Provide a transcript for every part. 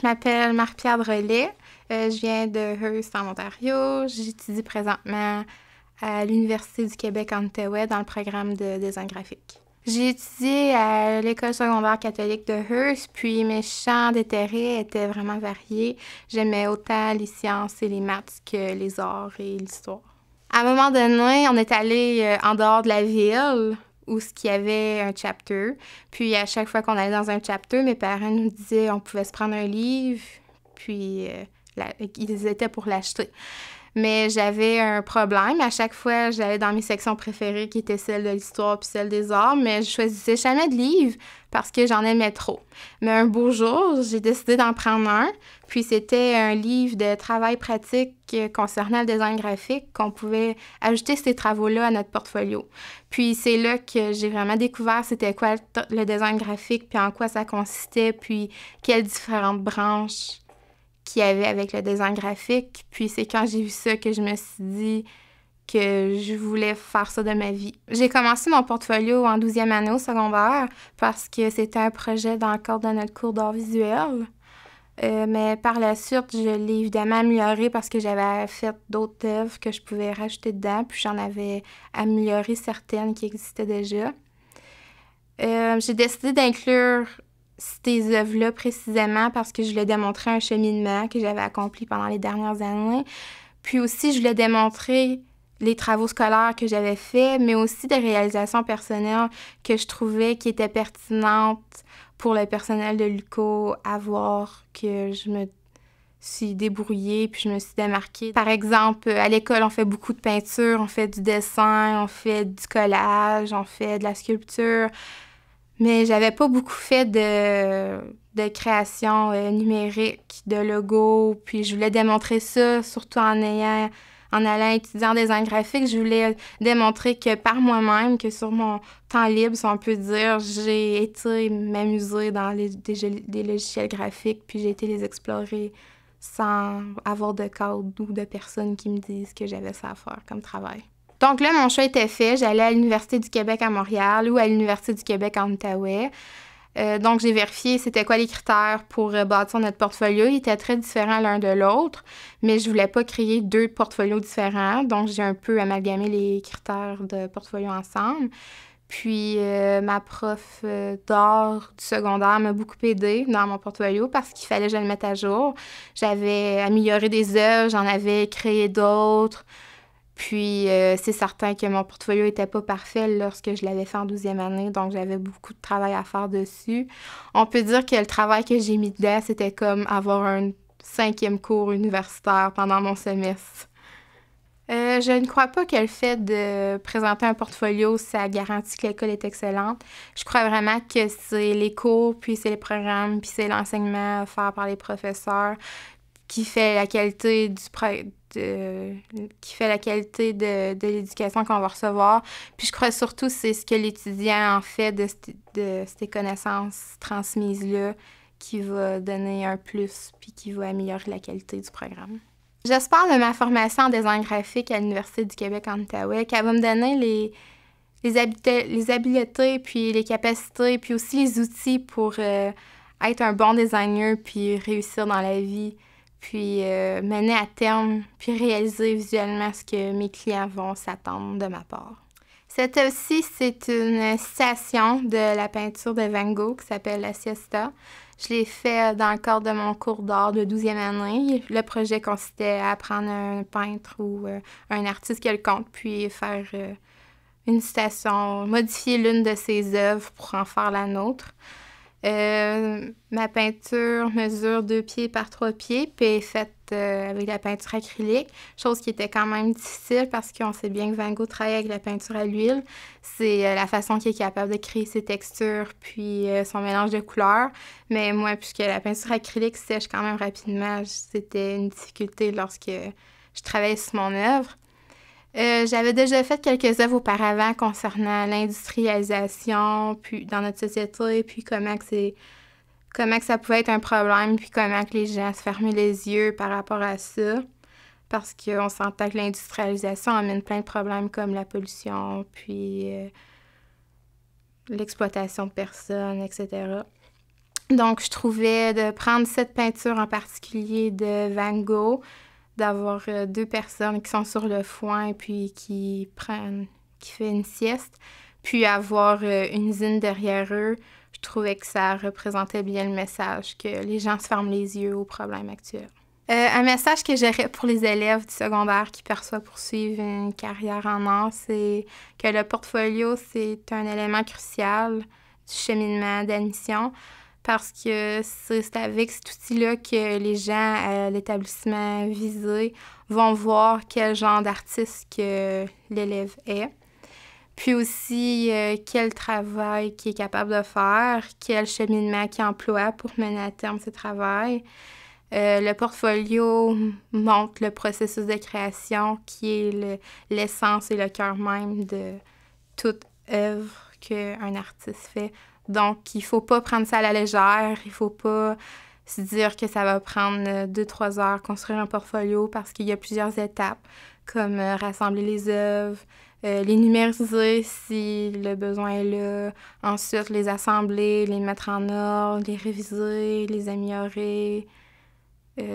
Je m'appelle Marie-Pierre Drolet. Je viens de Hearst, en Ontario. J'étudie présentement à l'Université du Québec en Outaouais dans le programme de design graphique. J'ai étudié à l'école secondaire catholique de Hearst, puis mes champs d'intérêt étaient vraiment variés. J'aimais autant les sciences et les maths que les arts et l'histoire. À un moment donné, on est allé en dehors de la ville où il y avait un chapter. Puis à chaque fois qu'on allait dans un chapter, mes parents nous disaient on pouvait se prendre un livre, puis ils étaient pour l'acheter. Mais j'avais un problème. À chaque fois, j'allais dans mes sections préférées, qui étaient celles de l'histoire puis celles des arts, mais je choisissais jamais de livres parce que j'en aimais trop. Mais un beau jour, j'ai décidé d'en prendre un, puis c'était un livre de travail pratique concernant le design graphique, qu'on pouvait ajouter ces travaux-là à notre portfolio. Puis c'est là que j'ai vraiment découvert c'était quoi le design graphique, puis en quoi ça consistait, puis quelles différentes branches qu'il y avait avec le design graphique. Puis c'est quand j'ai vu ça que je me suis dit que je voulais faire ça de ma vie. J'ai commencé mon portfolio en 12e année au secondaire parce que c'était un projet dans le cadre de notre cours d'art visuel. Mais par la suite, je l'ai évidemment amélioré parce que j'avais fait d'autres œuvres que je pouvais rajouter dedans, puis j'en avais amélioré certaines qui existaient déjà. J'ai décidé d'inclure ces œuvres-là précisément parce que je voulais démontrer un cheminement que j'avais accompli pendant les dernières années. Puis aussi, je voulais démontrer les travaux scolaires que j'avais faits, mais aussi des réalisations personnelles que je trouvais qui étaient pertinentes pour le personnel de l'UQO à voir que je me suis débrouillée puis je me suis démarquée. Par exemple, à l'école, on fait beaucoup de peinture, on fait du dessin, on fait du collage, on fait de la sculpture. Mais j'avais pas beaucoup fait de création numérique, de logo, puis je voulais démontrer ça, surtout en allant étudier en design graphique. Je voulais démontrer que par moi-même, que sur mon temps libre, si on peut dire, j'ai été m'amuser dans des logiciels graphiques, puis j'ai été les explorer sans avoir de cadre ou de personnes qui me disent que j'avais ça à faire comme travail. Donc là, mon choix était fait. J'allais à l'Université du Québec à Montréal ou à l'Université du Québec en Outaouais. Donc, j'ai vérifié c'était quoi les critères pour bâtir notre portfolio. Ils étaient très différents l'un de l'autre, mais je voulais pas créer deux portfolios différents. Donc, j'ai un peu amalgamé les critères de portfolio ensemble. Puis, ma prof d'art du secondaire m'a beaucoup aidée dans mon portfolio parce qu'il fallait que je le mette à jour. J'avais amélioré des œuvres, j'en avais créé d'autres. Puis, c'est certain que mon portfolio n'était pas parfait lorsque je l'avais fait en 12e année, donc j'avais beaucoup de travail à faire dessus. On peut dire que le travail que j'ai mis dedans, c'était comme avoir un 5e cours universitaire pendant mon semestre. Je ne crois pas que le fait de présenter un portfolio, ça garantit que l'école est excellente. Je crois vraiment que c'est les cours, puis c'est les programmes, puis c'est l'enseignement offert par les professeurs qui fait la qualité de l'éducation qu'on va recevoir. Puis je crois surtout c'est ce que l'étudiant en fait de ces connaissances transmises-là qui va donner un plus puis qui va améliorer la qualité du programme. J'espère de ma formation en design graphique à l'Université du Québec en Outaouais qu'elle va me donner les habiletés puis les capacités puis aussi les outils pour être un bon designer puis réussir dans la vie. Puis mener à terme, puis réaliser visuellement ce que mes clients vont s'attendre de ma part. Cette œuvre-ci, c'est une citation de la peinture de Van Gogh qui s'appelle La Siesta. Je l'ai fait dans le cadre de mon cours d'art de 12e année. Le projet consistait à prendre un peintre ou un artiste quelconque, puis faire une citation, modifier l'une de ses œuvres pour en faire la nôtre. Ma peinture mesure 2 pieds par 3 pieds, puis est faite avec la peinture acrylique, chose qui était quand même difficile parce qu'on sait bien que Van Gogh travaille avec la peinture à l'huile. C'est la façon qu'il est capable de créer ses textures, puis son mélange de couleurs. Mais moi, puisque la peinture acrylique sèche quand même rapidement, c'était une difficulté lorsque je travaillais sur mon œuvre. J'avais déjà fait quelques œuvres auparavant concernant l'industrialisation puis dans notre société, puis comment que ça pouvait être un problème, puis comment que les gens se fermaient les yeux par rapport à ça. Parce qu'on s'entend que l'industrialisation amène plein de problèmes comme la pollution, puis l'exploitation de personnes, etc. Donc, je trouvais de prendre cette peinture en particulier de Van Gogh, d'avoir deux personnes qui sont sur le foin et puis qui fait une sieste, puis avoir une usine derrière eux. Je trouvais que ça représentait bien le message que les gens se ferment les yeux aux problèmes actuels. Un message que j'aurais pour les élèves du secondaire qui perçoivent poursuivre une carrière en art, c'est que le portfolio, c'est un élément crucial du cheminement d'admission parce que c'est avec cet outil-là que les gens à l'établissement visé vont voir quel genre d'artiste que l'élève est. Puis aussi, quel travail qu'il est capable de faire, quel cheminement qu'il emploie pour mener à terme ce travail. Le portfolio montre le processus de création qui est l'essence et le cœur même de toute œuvre qu'un artiste fait. Donc, il faut pas prendre ça à la légère. Il faut pas se dire que ça va prendre 2-3 heures construire un portfolio parce qu'il y a plusieurs étapes, comme rassembler les œuvres, les numériser si le besoin est là, ensuite les assembler, les mettre en ordre, les réviser, les améliorer.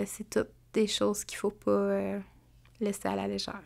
C'est toutes des choses qu'il faut pas laisser à la légère.